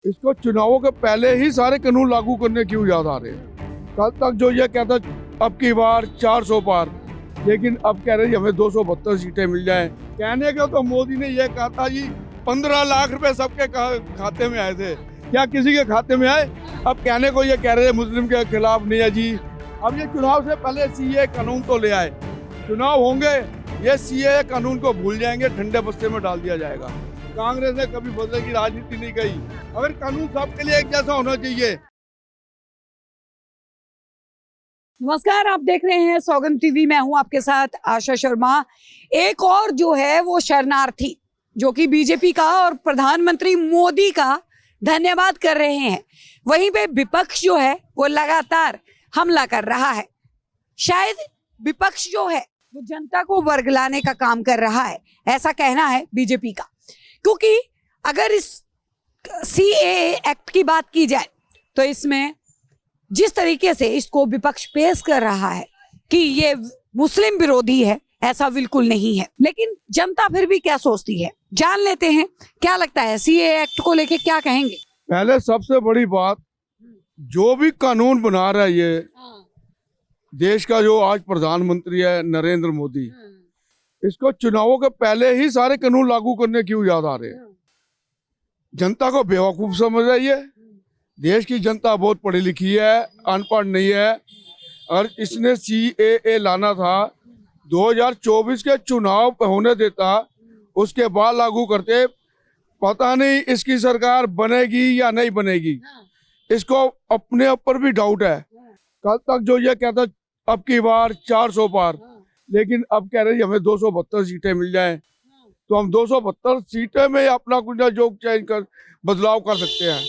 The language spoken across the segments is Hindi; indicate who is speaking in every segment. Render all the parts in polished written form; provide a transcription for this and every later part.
Speaker 1: इसको चुनावों के पहले ही सारे कानून लागू करने क्यों याद आ रहे हैं। कल तक जो ये कहता अब की बार 400 पार, लेकिन अब कह रहे हैं हमें 272 सीटें मिल जाएं। कहने का तो मोदी ने ये कहा था जी 15 लाख रुपए सबके खाते में आए थे, क्या किसी के खाते में आए? अब कहने को ये कह रहे हैं मुस्लिम के खिलाफ नहीं है जी। अब ये चुनाव से पहले सीए कानून तो ले आए, चुनाव होंगे ये सीए कानून को भूल जाएंगे, ठंडे बस्ते में डाल दिया जाएगा। कांग्रेस ने कभी बदले की राजनीति नहीं की। अगर कानून सबके लिए एक जैसा होना चाहिए।
Speaker 2: नमस्कार, आप देख रहे हैं सौगंध टीवी। मैं हूं आपके साथ आशा शर्मा। एक और जो है वो शरणार्थी जो कि बीजेपी का और प्रधानमंत्री मोदी का धन्यवाद कर रहे हैं, वहीं पे विपक्ष जो है वो लगातार हमला कर रहा है। शायद विपक्ष जो है वो जनता को वर्गलाने का काम कर रहा है, ऐसा कहना है बीजेपी का। क्योंकि अगर इस सीएए एक्ट की बात की जाए तो इसमें जिस तरीके से इसको विपक्ष पेश कर रहा है कि ये मुस्लिम विरोधी है, ऐसा बिल्कुल नहीं है। लेकिन जनता फिर भी क्या सोचती है, जान लेते हैं। क्या लगता है सीएए एक्ट को लेके क्या कहेंगे?
Speaker 1: पहले सबसे बड़ी बात, जो भी कानून बना रहा है ये देश का जो आज प्रधानमंत्री है नरेंद्र मोदी, इसको चुनावों के पहले ही सारे कानून लागू करने क्यों याद आ रहे हैं। जनता को बेवकूफ समझ रही है। देश की जनता बहुत पढ़ी लिखी है, अनपढ़ नहीं है। और इसने सीएए लाना था 2024 के चुनाव होने देता, उसके बाद लागू करते। पता नहीं इसकी सरकार बनेगी या नहीं बनेगी, इसको अपने ऊपर भी डाउट है। कल तक जो ये कहता अब की बार 400 पार, लेकिन अब कह रहे हैं हमें 272 सीटें मिल जाएं, तो हम 272 सीटें में अपना कुछ जो चेंज कर बदलाव कर सकते हैं।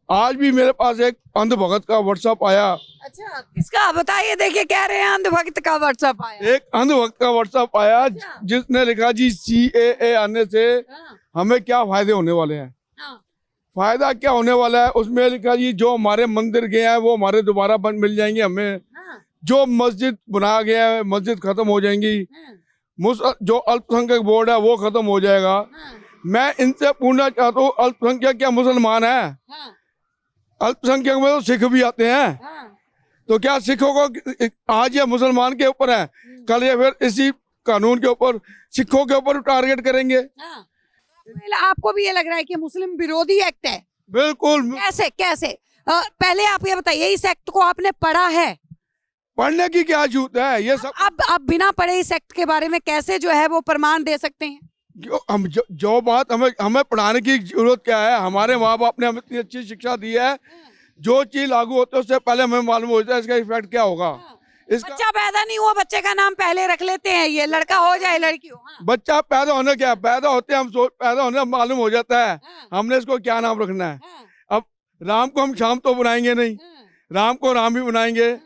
Speaker 1: आज भी मेरे पास एक अंधभगत का व्हाट्सएप आया।
Speaker 2: अच्छा, किसका बताइए? देखिए, कह रहे हैं अंधभक्त का व्हाट्सएप आया।
Speaker 1: एक अंधभक्त का व्हाट्सएप आया जिसने लिखा जी सीएए आने से हमें क्या फायदे होने वाले हैं। फायदा क्या होने वाला है उसमें लिखा जी जो हमारे मंदिर गए हैं वो हमारे दोबारा बंद मिल जाएंगे, हमें जो मस्जिद बनाया गया है मस्जिद खत्म हो जाएंगी, जो अल्पसंख्यक बोर्ड है वो खत्म हो जाएगा। मैं इनसे पूछना चाहता हूँ, अल्पसंख्यक क्या मुसलमान है? अल्पसंख्यक में तो सिख भी आते हैं, तो क्या सिखों को आज ये मुसलमान के ऊपर है, कल ये फिर इसी कानून के ऊपर सिखों के ऊपर टारगेट करेंगे।
Speaker 2: आपको भी ये लग रहा है कि मुस्लिम विरोधी एक्ट है?
Speaker 1: बिल्कुल।
Speaker 2: कैसे पहले आप ये बताइए, इस एक्ट को आपने पढ़ा है?
Speaker 1: पढ़ने की क्या जरूरत है? ये सब
Speaker 2: अब बिना पढ़े इस एक्ट के बारे में कैसे जो है वो प्रमाण दे सकते हैं?
Speaker 1: जो बात हमें पढ़ाने की जरूरत क्या है? हमारे माँ बाप ने हमें इतनी अच्छी शिक्षा दी है, जो चीज लागू होती है उससे पहले हमें मालूम हो जाता है इसका इफेक्ट क्या होगा।
Speaker 2: बच्चा पैदा नहीं हुआ, बच्चे का नाम पहले रख लेते हैं, ये लड़का हो जाए लड़की हो।
Speaker 1: बच्चा पैदा होने क्या पैदा होते हम पैदा होने मालूम हो जाता है हमने इसको क्या नाम रखना है। अब राम को हम शाम तो बनाएंगे नहीं, राम को राम ही बनाएंगे।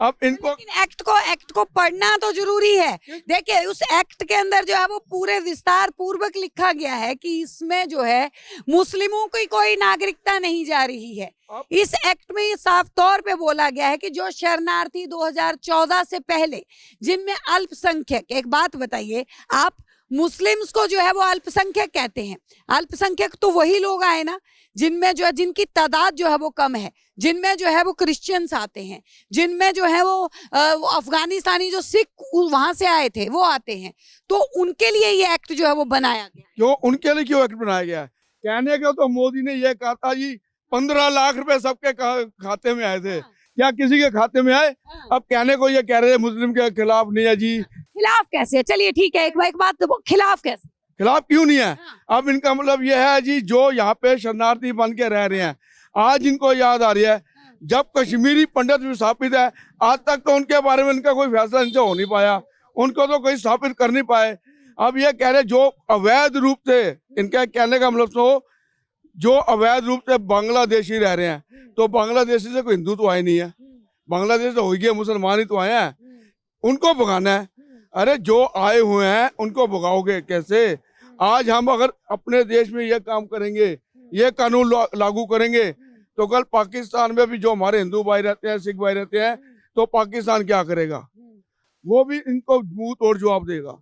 Speaker 1: अब इनको
Speaker 2: एक्ट को पढ़ना तो जरूरी है। देखिए, उस एक्ट के अंदर जो है वो पूरे विस्तार पूर्वक लिखा गया है कि इसमें जो है मुस्लिमों की कोई नागरिकता नहीं जा रही है। इस एक्ट में ये साफ तौर पे बोला गया है कि जो शरणार्थी 2014 से पहले, जिनमें अल्पसंख्यक, एक बात बताइए आप, मुस्लिम्स को जो है वो अल्पसंख्यक कहते हैं। अल्पसंख्यक तो वही लोग आए ना जिनमें जो है जिनकी तादाद जो है वो कम है, जिनमें जो है वो क्रिश्चियंस आते हैं, जिनमें जो है वो अफगानिस्तानी जो सिख वहां से आए थे वो आते हैं। तो उनके लिए ये एक्ट जो है वो बनाया गया।
Speaker 1: क्यों उनके लिए क्यों एक्ट बनाया गया है? कहने का तो मोदी ने ये कहा था जी 15 लाख रुपए सबके खाते में आए थे, क्या किसी के खाते में आए? अब कहने को ये कह रहे हैं मुस्लिम के खिलाफ नहीं है जी।
Speaker 2: खिलाफ कैसे? चलिए ठीक है, एक बात, खिलाफ कैसे?
Speaker 1: खिलाफ क्यों नहीं है? अब इनका मतलब ये है जी जो यहाँ पे शरणार्थी बन के रह रहे हैं, आज इनको याद आ रही है जब कश्मीरी पंडित विस्थापित है, आज तक तो उनके बारे में इनका कोई फैसला इनसे हो नहीं पाया, उनको तो कोई स्थापित कर नहीं पाए। अब ये कह रहे जो अवैध रूप से, इनका कहने का मतलब तो जो अवैध रूप से बांग्लादेशी रह रहे हैं, तो बांग्लादेशी से कोई हिंदू तो आए नहीं है, बांग्लादेश से हो गया मुसलमान ही तो आए हैं, उनको भगाना है। अरे जो आए हुए हैं उनको भगाओगे कैसे? आज हम अगर अपने देश में ये काम करेंगे, ये कानून लागू करेंगे, तो कल पाकिस्तान में भी जो हमारे हिंदू भाई रहते हैं, सिख भाई रहते हैं, तो पाकिस्तान क्या करेगा? वो भी इनको मुंह तोड़ जवाब देगा।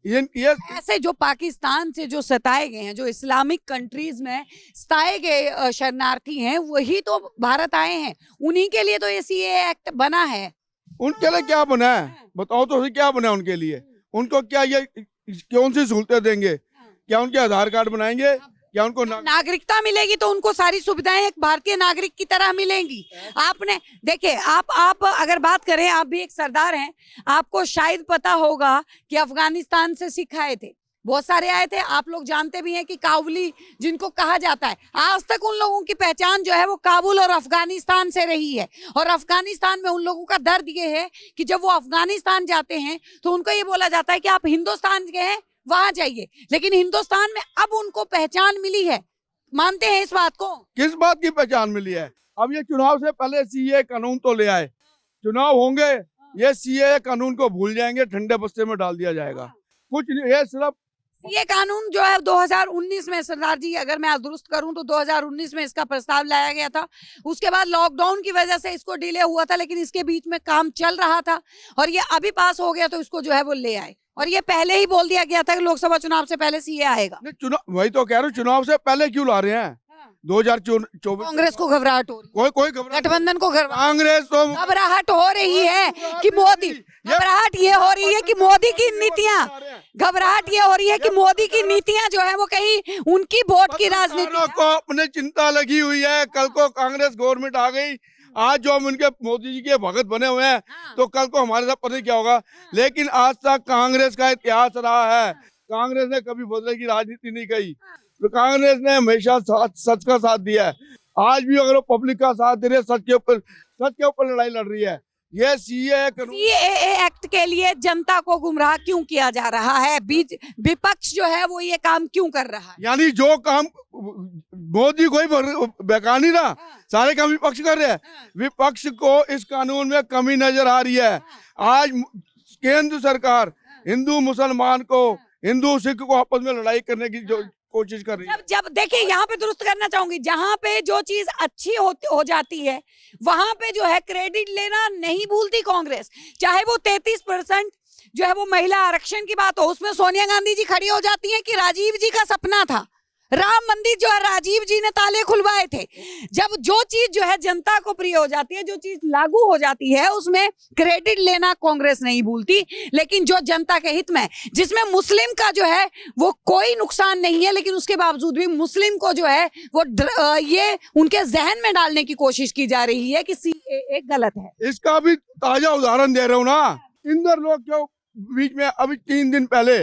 Speaker 1: ये
Speaker 2: ऐसे जो पाकिस्तान से जो सताए गए हैं, जो इस्लामिक कंट्रीज में सताए गए शरणार्थी हैं, वही तो भारत आए हैं। उन्हीं के लिए तो ये सीएए एक्ट बना है।
Speaker 1: उनके लिए क्या बना है बताओ तो सही, क्या बना है उनके लिए? उनको क्या ये कौन सी सहूलतें देंगे? क्या उनके आधार कार्ड बनाएंगे? क्या उनको
Speaker 2: नागरिकता मिलेगी तो उनको सारी सुविधाएं एक भारतीय नागरिक की तरह मिलेंगी। आपने देखिए, आप अगर बात करें, आप भी एक सरदार हैं, आपको शायद पता होगा कि अफगानिस्तान से सिख आए थे, बहुत सारे आए थे। आप लोग जानते भी हैं कि काबुली जिनको कहा जाता है, आज तक उन लोगों की पहचान जो है वो काबुल और अफगानिस्तान से रही है। और अफगानिस्तान में उन लोगों का दर्द ये है कि जब वो अफगानिस्तान जाते हैं तो उनको ये बोला जाता है कि आप हिंदुस्तान के हैं, वहां जाइए। लेकिन हिंदुस्तान में अब उनको पहचान मिली है। मानते हैं इस बात को?
Speaker 1: किस बात की पहचान मिली है? अब ये चुनाव से पहले सीएए कानून तो ले आए, चुनाव होंगे ये सीएए कानून को भूल जाएंगे, ठंडे बस्ते में डाल दिया जाएगा। कुछ नहीं, ये सिर्फ
Speaker 2: ये कानून जो है 2019 में, सरदार जी अगर मैं दुरुस्त करूं तो 2019 में इसका प्रस्ताव लाया गया था। उसके बाद लॉकडाउन की वजह से इसको डिले हुआ था, लेकिन इसके बीच में काम चल रहा था और ये अभी पास हो गया तो इसको जो है वो ले आए। और ये पहले ही बोल दिया गया था कि लोकसभा चुनाव से पहले सीए आएगा।
Speaker 1: चुनाव, वही तो कह रहा हूँ, चुनाव से पहले क्यों ला रहे हैं? 2024
Speaker 2: कांग्रेस को घबराहट हो रही है,
Speaker 1: कोई
Speaker 2: गठबंधन को
Speaker 1: कांग्रेस तो
Speaker 2: घबराहट हो रही है कि मोदी, घबराहट ये हो रही है कि मोदी की नीतियां, घबराहट ये हो रही है कि मोदी की नीतियां जो है वो कहीं उनकी वोट की राजनीति
Speaker 1: को अपने चिंता लगी हुई है। कल को कांग्रेस गवर्नमेंट आ गई, आज जो हम उनके मोदी जी के भगत बने हुए हैं, तो कल को हमारे साथ पता नहीं क्या होगा। लेकिन आज तक कांग्रेस का इतिहास रहा है, कांग्रेस ने कभी बदले की राजनीति नहीं की। तो कांग्रेस ने हमेशा सच का साथ दिया है। आज भी अगर वो पब्लिक का साथ दे रही है, सच के ऊपर लड़ाई लड़ रही है। ये
Speaker 2: सीएए एक्ट के लिए जनता को गुमराह क्यों किया जा रहा है? विपक्ष जो है वो ये काम क्यों कर रहा है?
Speaker 1: यानी जो काम मोदी कोई बेकार नहीं रहा, सारे काम विपक्ष कर रहे हैं। विपक्ष को इस कानून में कमी नजर आ रही है। आज केंद्र सरकार हिंदू मुसलमान को, हिंदू सिख को आपस में लड़ाई करने की जो कोशिश कर रही है।
Speaker 2: जब देखिए, यहाँ पे दुरुस्त करना चाहूंगी, जहाँ पे जो चीज अच्छी हो जाती है वहां पे जो है क्रेडिट लेना नहीं भूलती कांग्रेस। चाहे वो 33% जो है वो महिला आरक्षण की बात हो, उसमें सोनिया गांधी जी खड़ी हो जाती है कि राजीव जी का सपना था, राम मंदिर जो है राजीव जी ने ताले खुलवाए थे। जब जो चीज जो है जनता को प्रिय हो जाती है, जो चीज लागू हो जाती है, उसमें क्रेडिट लेना कांग्रेस नहीं भूलती। लेकिन जो जनता के हित में, जिसमें मुस्लिम का जो है वो कोई नुकसान नहीं है, लेकिन उसके बावजूद भी मुस्लिम को जो है वो ये उनके जहन में डालने की कोशिश की जा रही है कि सीएए गलत है।
Speaker 1: इसका भी ताजा उदाहरण दे रहा हूँ ना। इंदर लोग क्यों बीच में अभी 3 दिन पहले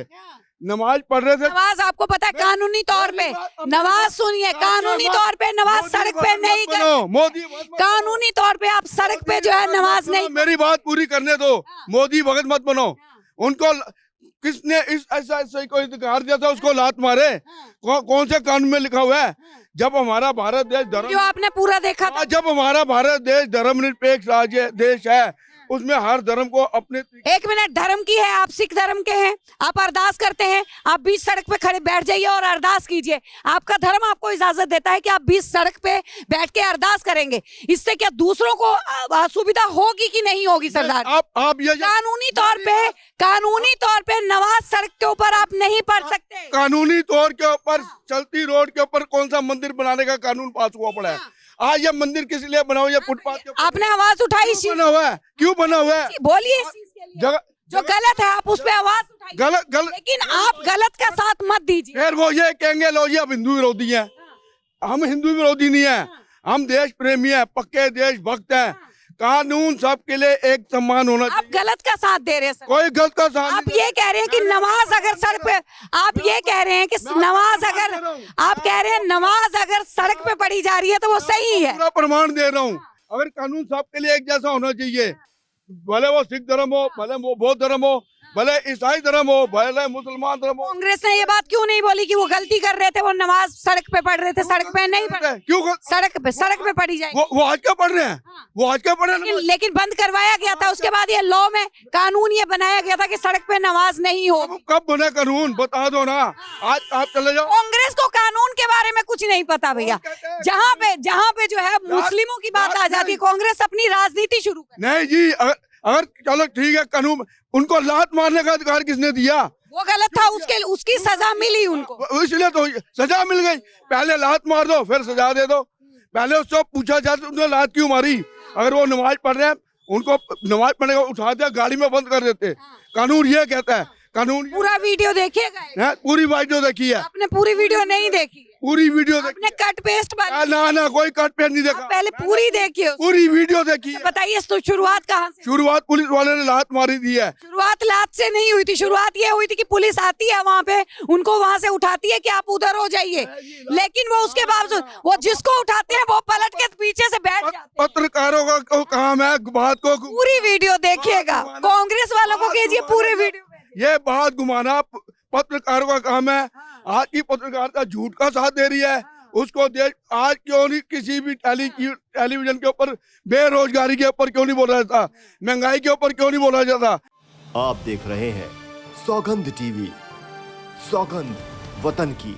Speaker 1: नमाज पढ़ रहे थे।
Speaker 2: नवाज आपको पता है कानूनी तौर पे, नवाज सुनिए, कानूनी तौर पे नवाज सड़क पे नहीं
Speaker 1: मोदी
Speaker 2: कानूनी तौर पे आप सड़क पे जो है नमाज नहीं।
Speaker 1: मेरी बात पूरी करने दो। मोदी भगत मत बनो। उनको किसने ऐसा कोई अधिकार दिया था उसको लात मारे? कौन से कानून में लिखा हुआ है? जब हमारा भारत देश धर्म,
Speaker 2: जो आपने पूरा देखा था,
Speaker 1: जब हमारा भारत देश धर्मनिरपेक्ष राज्य देश है, उसमें हर धर्म को अपने।
Speaker 2: एक मिनट, धर्म की है, आप सिख धर्म के हैं, आप अरदास करते हैं, आप बीच सड़क पे खड़े बैठ जाइए और अरदास कीजिए। आपका धर्म आपको इजाजत देता है कि आप बीच सड़क पे बैठ के अरदास करेंगे। इससे क्या दूसरों को सुविधा होगी कि नहीं होगी? सरदार,
Speaker 1: आप ये
Speaker 2: कानूनी तौर पे नमाज सड़क के ऊपर आप नहीं पढ़ सकते।
Speaker 1: कानूनी तौर के ऊपर चलती रोड के ऊपर कौन सा मंदिर बनाने का कानून पास हुआ पड़ा है? आज ये मंदिर किस लिए बना हुआ है? फुटपाथ के
Speaker 2: आपने आवाज उठाई,
Speaker 1: बना हुआ है, क्यों बना हुआ है?
Speaker 2: बोलिए इस चीज के लिए। जो गलत है आप उस पे आवाज उठाइए।
Speaker 1: गलत,
Speaker 2: लेकिन आप गलत का साथ मत दीजिए।
Speaker 1: फिर वो ये कहेंगे लो जी आप हिंदू विरोधी हैं। हम हिंदू विरोधी नहीं है, हम देश प्रेमी है, पक्के देशभक्त हैं। कानून सबके लिए एक समान होना चाहिए।
Speaker 2: आप गलत का साथ दे रहे हैं सर।
Speaker 1: कोई गलत का साथ
Speaker 2: आप ये कह रहे हैं कि नमाज अगर सड़क पे, आप ये कह रहे हैं कि नमाज अगर, आप कह रहे हैं नमाज अगर सड़क पे पढ़ी जा रही है तो वो सही है।
Speaker 1: पूरा प्रमाण दे रहा हूँ। अगर कानून सबके लिए एक जैसा होना चाहिए, भले वो सिख धर्म हो, भले वो बौद्ध धर्म हो, भले ईसाई धर्म हो, भले मुसलमान धर्म हो।
Speaker 2: कांग्रेस ने ये बात क्यों नहीं बोली कि वो गलती कर रहे थे, वो नमाज सड़क पे पढ़ रहे थे? सड़क पे नहीं पढ़,
Speaker 1: क्यों?
Speaker 2: सड़क पे पढ़ी जाएगी।
Speaker 1: वो आज क्या पढ़ रहे हैं? वो आज क्या पढ़ रहे हैं?
Speaker 2: लेकिन बंद करवाया गया था। उसके बाद ये लॉ में कानून ये बनाया गया था कि सड़क पे नमाज नहीं हो।
Speaker 1: कब बना कानून बता दो ना। आज आप चले जाओ।
Speaker 2: कांग्रेस को कानून के बारे में कुछ नहीं पता भैया। जहाँ पे जो है मुस्लिमों की बात आ जाती है, कांग्रेस अपनी राजनीति शुरू कर।
Speaker 1: नहीं जी, अगर चलो ठीक है, कानून उनको लात मारने का अधिकार किसने दिया?
Speaker 2: वो गलत था, उसके उसकी सजा मिली उनको।
Speaker 1: इसलिए तो सजा मिल गई। पहले लात मार दो फिर सजा दे दो। पहले उससे पूछा जाए उन्होंने लात क्यों मारी। अगर वो नमाज पढ़ रहे हैं उनको नमाज पढ़ने को उठा दिया, गाड़ी में बंद कर देते। कानून ये कहता है, कानून
Speaker 2: पूरा वीडियो देखिएगा।
Speaker 1: पूरी वीडियो देखी है
Speaker 2: आपने पूरी वीडियो नहीं देखी?
Speaker 1: पूरी वीडियो देखी।
Speaker 2: आपने कट पेस्ट
Speaker 1: ना कोई कट पेस्ट नहीं देखा।
Speaker 2: पहले पूरी देखिए।
Speaker 1: पूरी वीडियो देखी है।
Speaker 2: बताइए तो शुरुआत कहाँ से?
Speaker 1: शुरुआत पुलिस वाले ने लात मारी दी है।
Speaker 2: शुरुआत लात से नहीं हुई थी, शुरुआत ये हुई थी कि पुलिस आती है वहाँ पे, उनको वहाँ से उठाती है कि आप उधर हो जाइए, लेकिन वो उसके बावजूद वो जिसको उठाते हैं वो पलट के पीछे से बैठ जाते हैं।
Speaker 1: पत्रकारों का काम है बात को
Speaker 2: पूरी वीडियो देखिएगा, कांग्रेस वालों को कीजिए पूरी वीडियो।
Speaker 1: ये बात घुमाना पत्रकारों का काम है। आज की पत्रकारिता झूठ का साथ दे रही है। उसको देख आज क्यों नहीं किसी भी टेलीविजन के ऊपर बेरोजगारी के ऊपर क्यों नहीं बोला जाता, महंगाई के ऊपर क्यों नहीं बोला जाता।
Speaker 3: आप देख रहे हैं सौगंध टीवी, सौगंध वतन की।